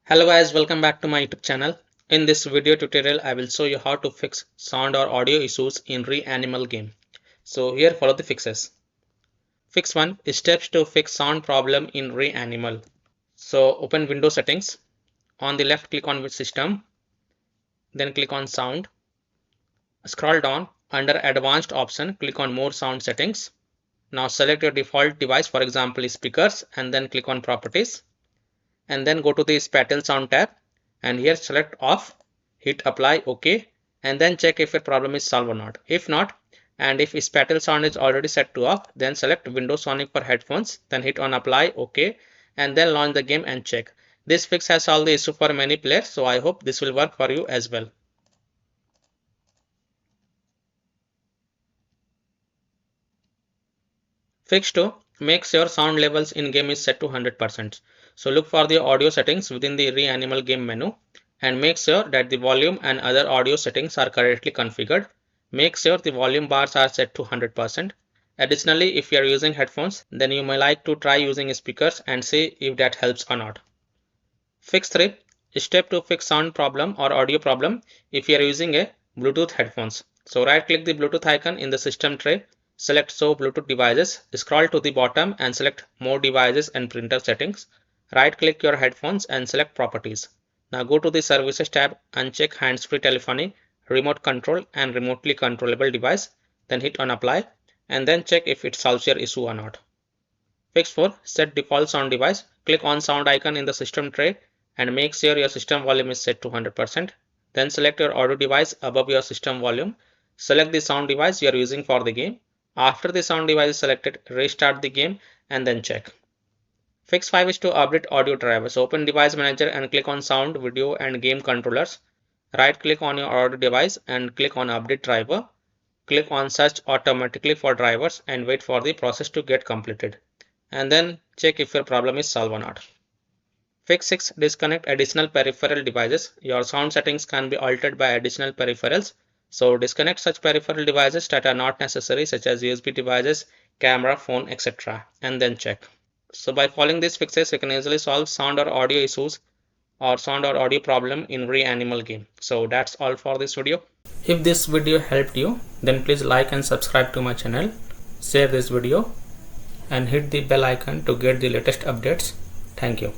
Hello guys, welcome back to my YouTube channel. In this video tutorial, I will show you how to fix sound or audio issues in REANIMAL game. So here follow the fixes. Fix 1 is steps to fix sound problem in REANIMAL. So open Windows settings. On the left click on system, then click on sound. Scroll down under advanced option, click on more sound settings. Now select your default device, for example speakers, and then click on properties. And then go to the spatial sound tab and here select off, hit apply, OK, and then check if your problem is solved or not. If not, and if spatial sound is already set to off, then select Windows Sonic for headphones, then hit on apply, OK, and then launch the game and check. This fix has solved the issue for many players, so I hope this will work for you as well. Fix 2. Make sure sound levels in game is set to 100%. So look for the audio settings within the REANIMAL game menu and make sure that the volume and other audio settings are correctly configured. Make sure the volume bars are set to 100%. Additionally, if you are using headphones, then you may like to try using speakers and see if that helps or not. Fix 3. Step to fix sound problem or audio problem if you are using a Bluetooth headphones. So right click the Bluetooth icon in the system tray. Select show Bluetooth devices, scroll to the bottom and select more devices and printer settings. Right click your headphones and select properties. Now go to the services tab and check hands-free telephony, remote control and remotely controllable device. Then hit on apply and then check if it solves your issue or not. Fix 4. Set default sound device. Click on sound icon in the system tray and make sure your system volume is set to 100%. Then select your audio device above your system volume. Select the sound device you are using for the game. After the sound device is selected, restart the game and then check. Fix 5 is to update audio drivers. Open device manager and click on sound, video and game controllers. Right click on your audio device and click on update driver. Click on search automatically for drivers and wait for the process to get completed. And then check if your problem is solved or not. Fix 6. Disconnect additional peripheral devices. Your sound settings can be altered by additional peripherals. So disconnect such peripheral devices that are not necessary, such as USB devices, camera, phone, etc. and then check. So by following these fixes, you can easily solve sound or audio issues or sound or audio problem in REANIMAL game. So that's all for this video. If this video helped you, then please like and subscribe to my channel, share this video and hit the bell icon to get the latest updates. Thank you.